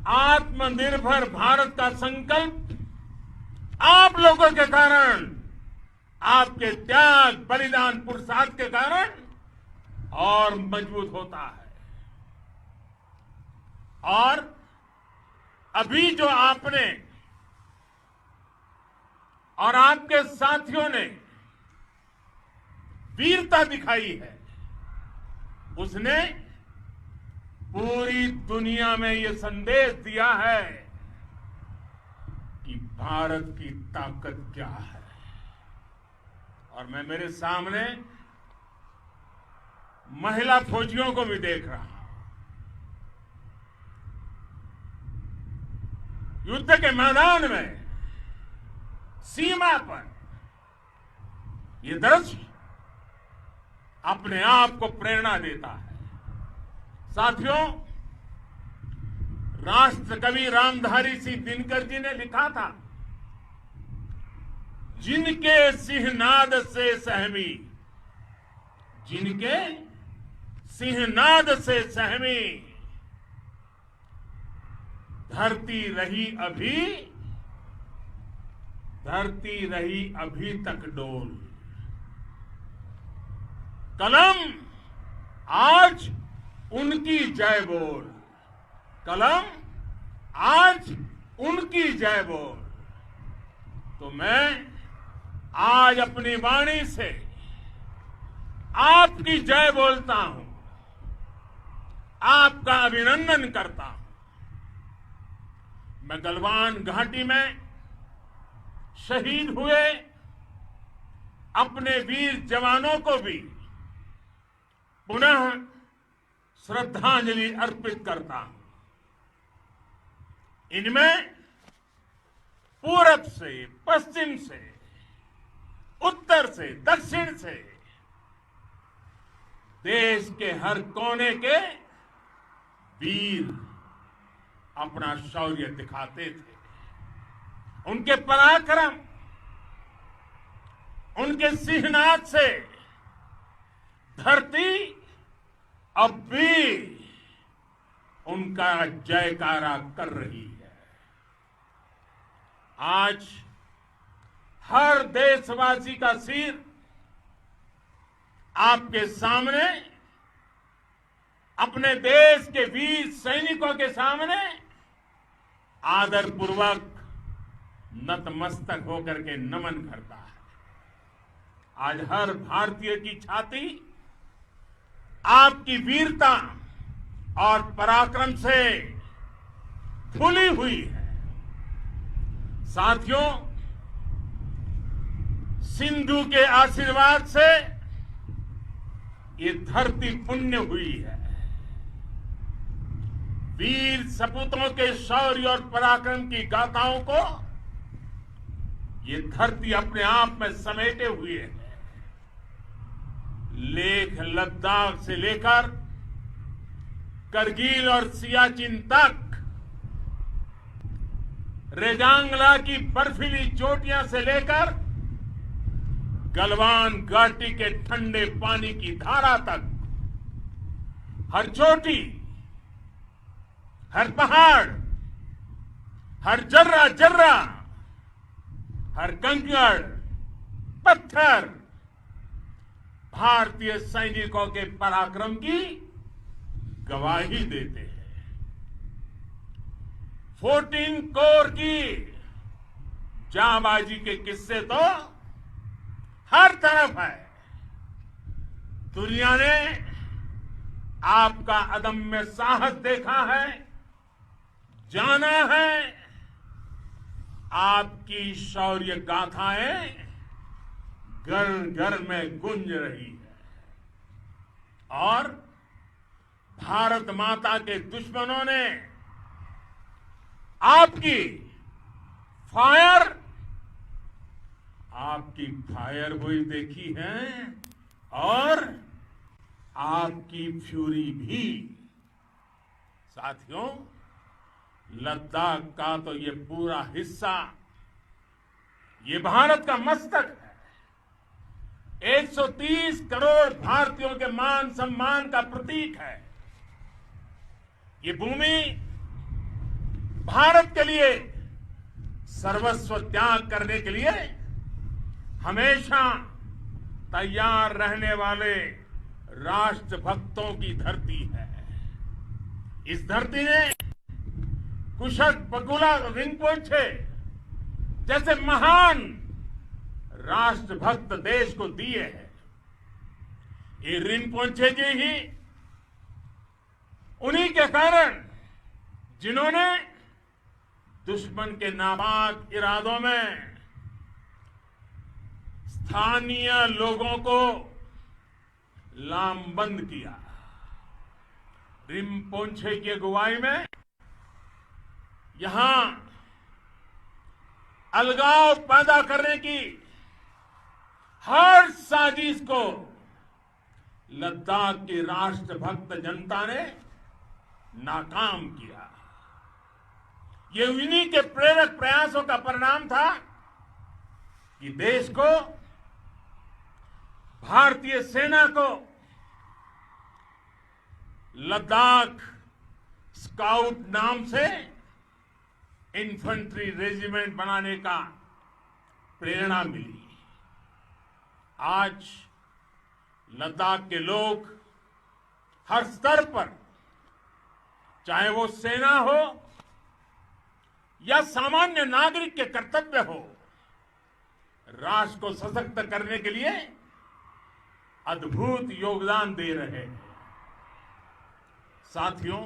आत्मनिर्भर भारत का संकल्प आप लोगों के कारण, आपके त्याग, बलिदान, पुरुषार्थ के कारण और मजबूत होता है। और अभी जो आपने और आपके साथियों ने वीरता दिखाई है, उसने पूरी दुनिया में ये संदेश दिया है कि भारत की ताकत क्या है। और मैं मेरे सामने महिला फौजियों को भी देख रहा हूं। युद्ध के मैदान में, सीमा पर, ये दृश्य अपने आप को प्रेरणा देता है। साथियों, राष्ट्र कवि रामधारी सिंह दिनकर जी ने लिखा था, जिनके सिंहनाद से सहमी, जिनके सिंहनाद से सहमी, धरती रही अभी तक डोल। कलम आज उनकी जय बोल, कलम आज उनकी जय बोल। तो मैं आज अपनी वाणी से आपकी जय बोलता हूं, आपका अभिनंदन करता हूं। मैं गलवान घाटी में शहीद हुए अपने वीर जवानों को भी पुनः श्रद्धांजलि अर्पित करता हूं। इनमें पूरब से, पश्चिम से, उत्तर से, दक्षिण से, देश के हर कोने के वीर अपना शौर्य दिखाते थे। उनके पराक्रम, उनके सिंहनाद से धरती अब भी उनका जयकारा कर रही है। आज हर देशवासी का सिर आपके सामने, अपने देश के वीर सैनिकों के सामने आदरपूर्वक नतमस्तक होकर के नमन करता है। आज हर भारतीय की छाती आपकी वीरता और पराक्रम से फूली हुई है। साथियों, सिंधु के आशीर्वाद से ये धरती पुण्य हुई है। वीर सपूतों के शौर्य और पराक्रम की गाथाओं को ये धरती अपने आप में समेटे हुए है। लेह लद्दाख से लेकर करगिल और सियाचिन तक, रेजांगला की बर्फीली चोटियां से लेकर गलवान घाटी के ठंडे पानी की धारा तक, हर चोटी, हर पहाड़, हर जर्रा जर्रा, हर कंकड़, पत्थर भारतीय सैनिकों के पराक्रम की गवाही देते हैं। 14 कोर की जांबाजी के किस्से तो हर तरफ है। दुनिया ने आपका अदम्य साहस देखा है, जाना है। आपकी शौर्य गाथाएं घर घर में गूंज रही है और भारत माता के दुश्मनों ने आपकी फायर हुई देखी है और आपकी फ्यूरी भी। साथियों, लद्दाख का तो ये पूरा हिस्सा ये भारत का मस्तक है। 130 करोड़ भारतीयों के मान सम्मान का प्रतीक है। ये भूमि भारत के लिए सर्वस्व त्याग करने के लिए हमेशा तैयार रहने वाले राष्ट्रभक्तों की धरती है। इस धरती ने कुशक बकुला रिम्पोछे जैसे महान राष्ट्रभक्त देश को दिए हैं। ये रिम्पोछे जी ही उन्हीं के कारण जिन्होंने दुश्मन के नापाक इरादों में स्थानीय लोगों को लामबंद किया। रिम्पोछे की अगुवाई में यहां अलगाव पैदा करने की हर साजिश को लद्दाख की राष्ट्रभक्त जनता ने नाकाम किया। ये उन्हीं के प्रेरक प्रयासों का परिणाम था कि देश को, भारतीय सेना को लद्दाख स्काउट नाम से इन्फेंट्री रेजिमेंट बनाने का प्रेरणा मिली। आज लद्दाख के लोग हर स्तर पर, चाहे वो सेना हो या सामान्य नागरिक के कर्तव्य हो, राष्ट्र को सशक्त करने के लिए अद्भुत योगदान दे रहे हैं। साथियों,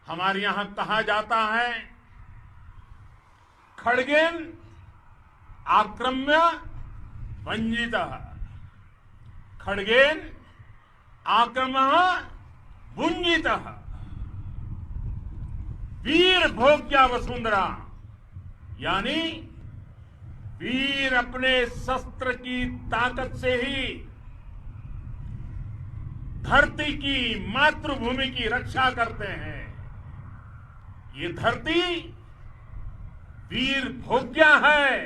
हमारे यहां कहा जाता है, खड्गेन आक्रम्य भंजितः, खड्गेन आक्रम्य भुंजितः, वीर भोग्या वसुंधरा, यानी वीर अपने शस्त्र की ताकत से ही धरती की, मातृभूमि की रक्षा करते हैं। ये धरती वीर भोग्या है,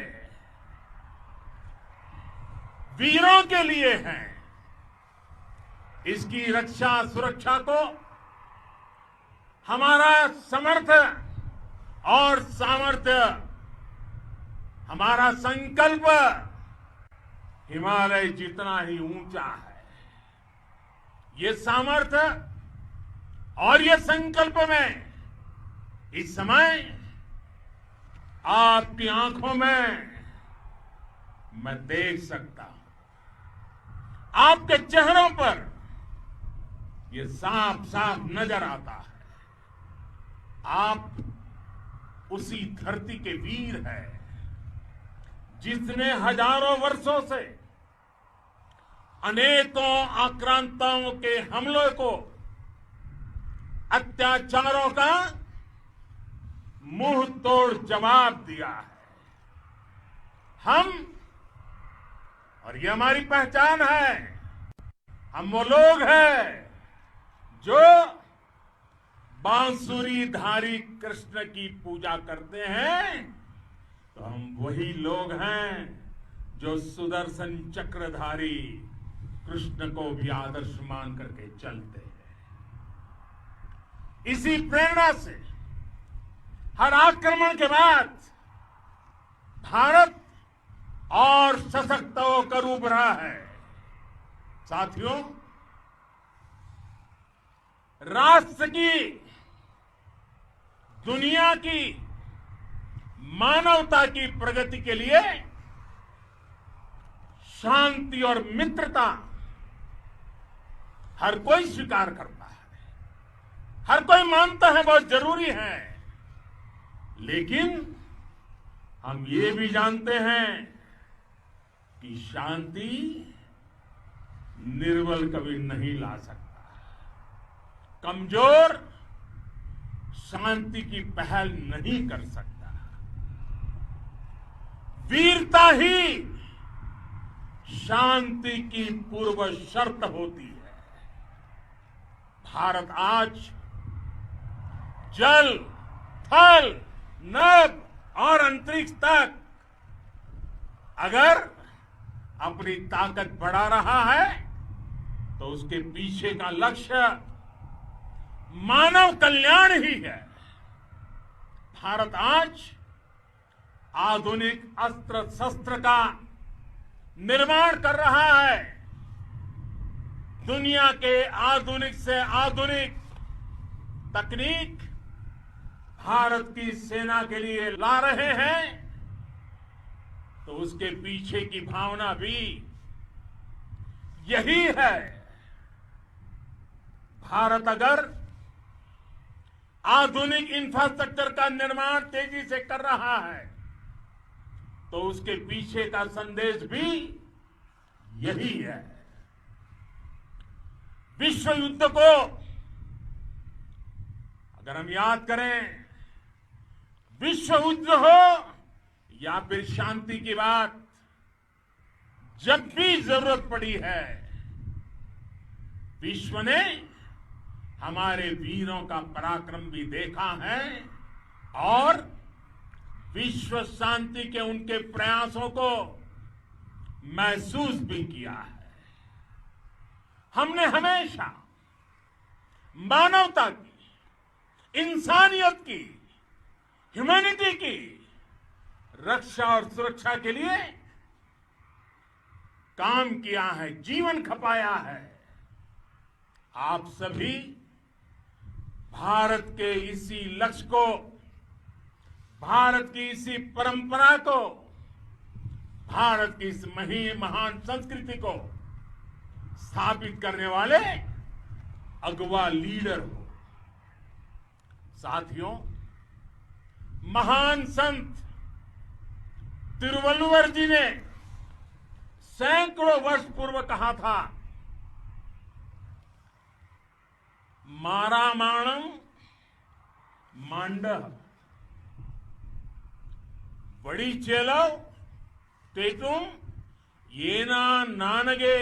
वीरों के लिए है। इसकी रक्षा सुरक्षा को हमारा समर्थ और सामर्थ्य, हमारा संकल्प हिमालय जितना ही ऊंचा है। ये सामर्थ्य और ये संकल्प में इस समय आपकी आंखों में मैं देख सकता हूं। आपके चेहरों पर ये साफ साफ नजर आता है। आप उसी धरती के वीर हैं जिसने हजारों वर्षों से अनेकों आक्रांताओं के हमलों को, अत्याचारों का मुंह तोड़ जवाब दिया है। हम, और ये हमारी पहचान है, हम वो लोग हैं जो बांसुरीधारी कृष्ण की पूजा करते हैं, तो हम वही लोग हैं जो सुदर्शन चक्रधारी कृष्ण को भी आदर्श मान करके चलते हैं। इसी प्रेरणा से हर आक्रमण के बाद भारत और सशक्त होकर उभरा है। साथियों, राष्ट्र की, दुनिया की, मानवता की प्रगति के लिए शांति और मित्रता हर कोई स्वीकार करता है, हर कोई मानता है बहुत जरूरी है। लेकिन हम ये भी जानते हैं कि शांति निर्बल कभी नहीं ला सकता। कमजोर शांति की पहल नहीं कर सकता। वीरता ही शांति की पूर्व शर्त होती है। भारत आज जल, थल, नभ और अंतरिक्ष तक अगर अपनी ताकत बढ़ा रहा है तो उसके पीछे का लक्ष्य मानव कल्याण ही है। भारत आज आधुनिक अस्त्र शस्त्र का निर्माण कर रहा है। दुनिया के आधुनिक से आधुनिक तकनीक भारत की सेना के लिए ला रहे हैं, तो उसके पीछे की भावना भी यही है। भारत अगर आधुनिक इंफ्रास्ट्रक्चर का निर्माण तेजी से कर रहा है, तो उसके पीछे का संदेश भी यही है। विश्व युद्ध को अगर हम याद करें, विश्व युद्ध हो या फिर शांति की बात, जब भी जरूरत पड़ी है, विश्व ने हमारे वीरों का पराक्रम भी देखा है और विश्व शांति के उनके प्रयासों को महसूस भी किया है। हमने हमेशा मानवता की, इंसानियत की, ह्यूमैनिटी की रक्षा और सुरक्षा के लिए काम किया है, जीवन खपाया है। आप सभी भारत के इसी लक्ष्य को, भारत की इसी परंपरा को, भारत की इस महान संस्कृति को स्थापित करने वाले अगवा लीडर हो। साथियों, महान संत तिरुवल्लुवर जी ने सैकड़ों वर्ष पूर्व कहा था, मारामाणम मांडह बड़ी चेलो ते तुम येना नानगे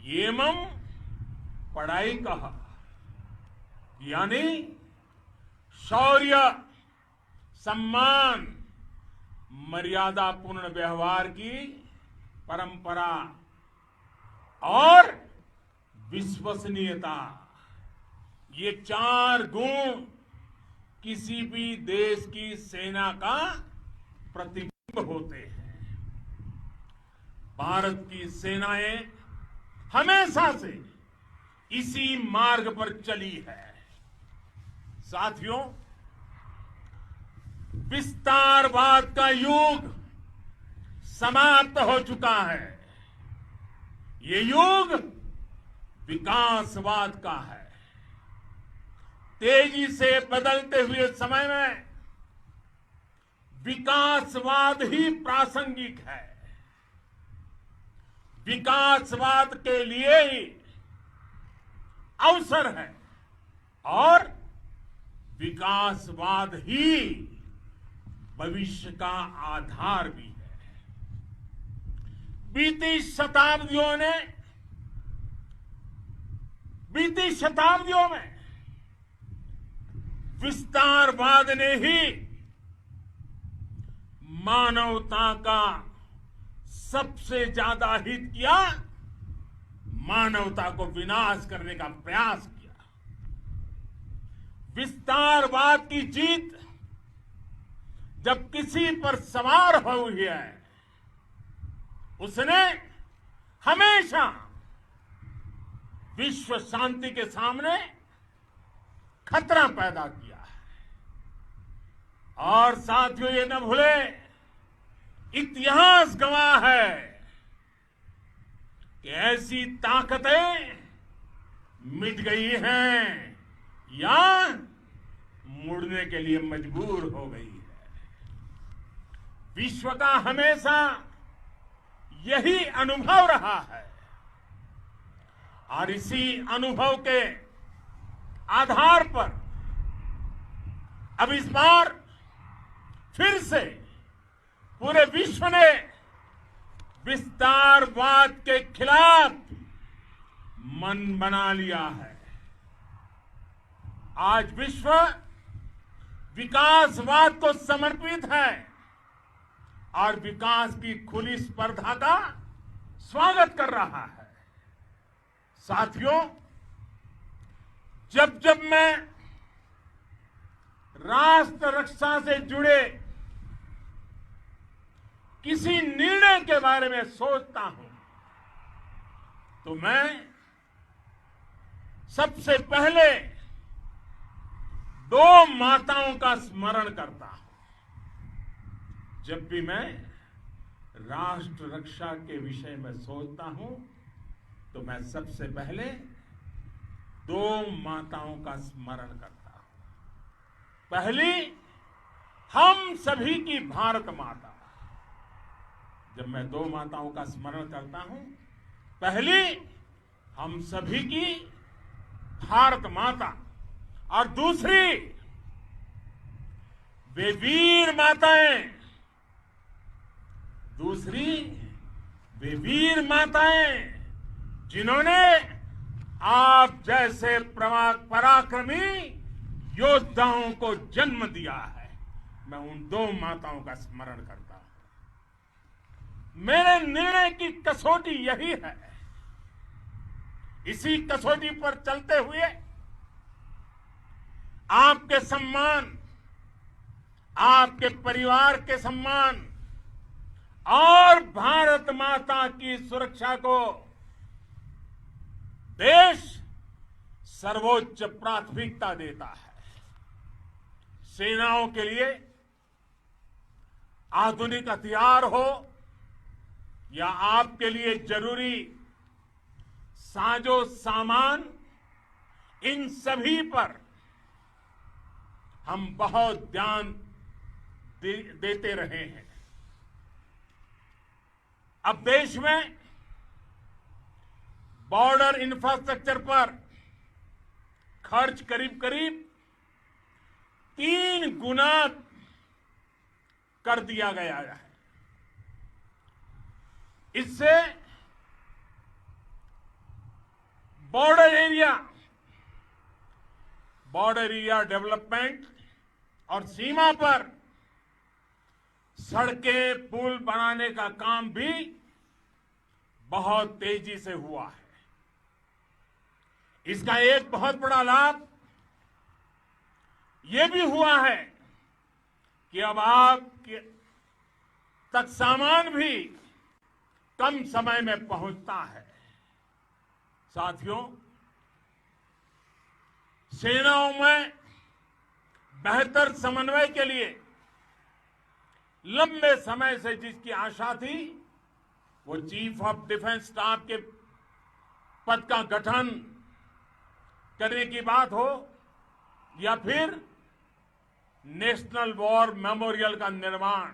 येमम पढ़ाई कहा। यानी शौर्य, सम्मान, मर्यादा पूर्ण व्यवहार की परंपरा और विश्वसनीयता, ये चार गुण किसी भी देश की सेना का प्रतिबिंब होते हैं। भारत की सेनाएं हमेशा से इसी मार्ग पर चली है। साथियों, विस्तारवाद का युग समाप्त हो चुका है। ये युग विकासवाद का है। तेजी से बदलते हुए समय में विकासवाद ही प्रासंगिक है। विकासवाद के लिए ही अवसर है और विकासवाद ही भविष्य का आधार भी है। बीती शताब्दियों में विस्तारवाद ने ही मानवता का सबसे ज्यादा हित किया, मानवता को विनाश करने का प्रयास किया। विस्तारवाद की जीत जब किसी पर सवार हुई है, उसने हमेशा विश्व शांति के सामने खतरा पैदा किया है। और साथियों, ये न भूले, इतिहास गवाह है कि ऐसी ताकतें मिट गई हैं या मुड़ने के लिए मजबूर हो गई है। विश्व का हमेशा यही अनुभव रहा है और इसी अनुभव के आधार पर अब इस बार फिर से पूरे विश्व ने विस्तारवाद के खिलाफ मन बना लिया है। आज विश्व विकासवाद को समर्पित है और विकास की खुली स्पर्धा का स्वागत कर रहा है। साथियों, जब जब मैं राष्ट्र रक्षा से जुड़े किसी निर्णय के बारे में सोचता हूं तो मैं सबसे पहले दो माताओं का स्मरण करता हूं। जब भी मैं राष्ट्र रक्षा के विषय में सोचता हूं तो मैं सबसे पहले दो माताओं का स्मरण करता हूं। पहली, हम सभी की भारत माता। जब मैं दो माताओं का स्मरण करता हूं, पहली हम सभी की भारत माता और दूसरी वे वीर माताएं, जिन्होंने आप जैसे पराक्रमी योद्धाओं को जन्म दिया है। मैं उन दो माताओं का स्मरण करता हूं। मेरे निर्णय की कसौटी यही है। इसी कसौटी पर चलते हुए आपके सम्मान, आपके परिवार के सम्मान और भारत माता की सुरक्षा को देश सर्वोच्च प्राथमिकता देता है। सेनाओं के लिए आधुनिक हथियार हो या आपके लिए जरूरी साजो सामान, इन सभी पर हम बहुत ध्यान देते रहे हैं। अब देश में बॉर्डर इंफ्रास्ट्रक्चर पर खर्च करीब 3 गुना कर दिया गया है। इससे बॉर्डर एरिया डेवलपमेंट और सीमा पर सड़कें, पुल बनाने का काम भी बहुत तेजी से हुआ है। इसका एक बहुत बड़ा लाभ ये भी हुआ है कि अब आपके तक सामान भी कम समय में पहुंचता है। साथियों, सेनाओं में बेहतर समन्वय के लिए लंबे समय से जिसकी आशा थी, वो चीफ ऑफ डिफेंस स्टाफ के पद का गठन करने की बात हो या फिर नेशनल वॉर मेमोरियल का निर्माण,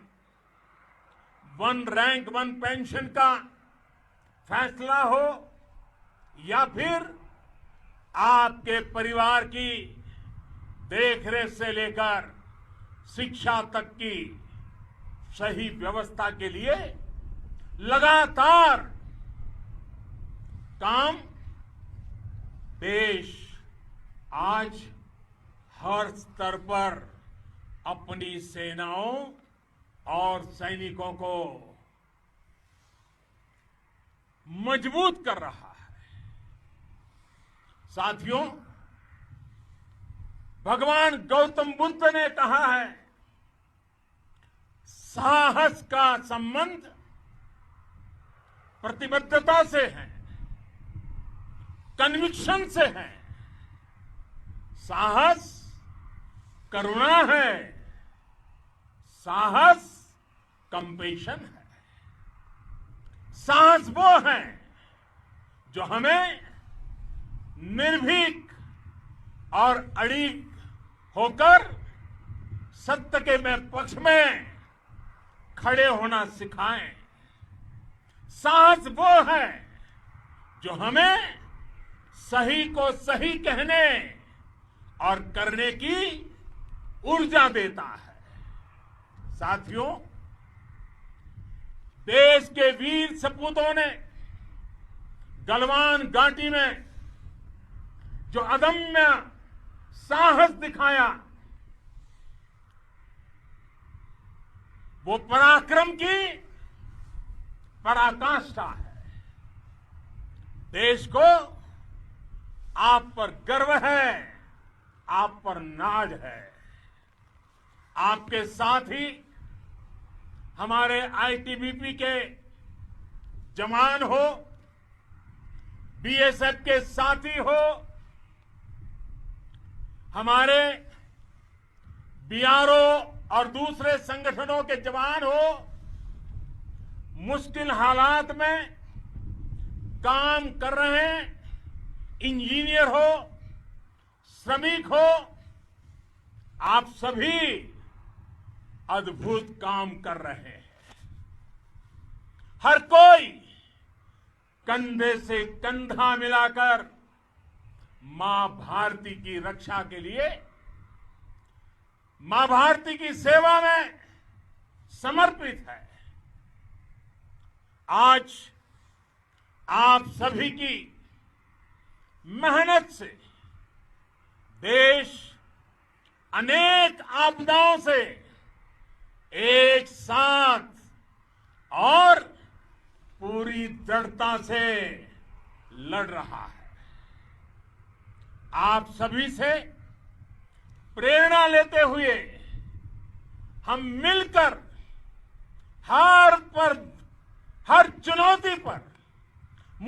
1 रैंक 1 पेंशन का फैसला हो या फिर आपके परिवार की देखरेख से लेकर शिक्षा तक की सही व्यवस्था के लिए लगातार काम, देश आज हर स्तर पर अपनी सेनाओं और सैनिकों को मजबूत कर रहा है। साथियों, भगवान गौतम बुद्ध ने कहा है, साहस का संबंध प्रतिबद्धता से है, कन्विक्शन से है। साहस करुणा है, साहस कंपेशन है। साहस वो है जो हमें निर्भीक और अड़िग होकर सत्य के पक्ष में खड़े होना सिखाएं। साहस वो है जो हमें सही को सही कहने और करने की ऊर्जा देता है। साथियों, देश के वीर सपूतों ने गलवान घाटी में जो अदम्य साहस दिखाया, वो पराक्रम की पराकाष्ठा है। देश को आप पर गर्व है, आप पर नाज है। आपके साथ ही हमारे आईटीबीपी के जवान हो, बीएसएफ के साथी हो, हमारे बीआरओ और दूसरे संगठनों के जवान हो, मुश्किल हालात में काम कर रहे हैं, इंजीनियर हो, श्रमिक हो, आप सभी अद्भुत काम कर रहे हैं। हर कोई कंधे से कंधा मिलाकर मां भारती की रक्षा के लिए, मां भारती की सेवा में समर्पित है। आज आप सभी की मेहनत से देश अनेक आपदाओं से एक साथ और पूरी दृढ़ता से लड़ रहा है। आप सभी से प्रेरणा लेते हुए हम मिलकर हर चुनौती पर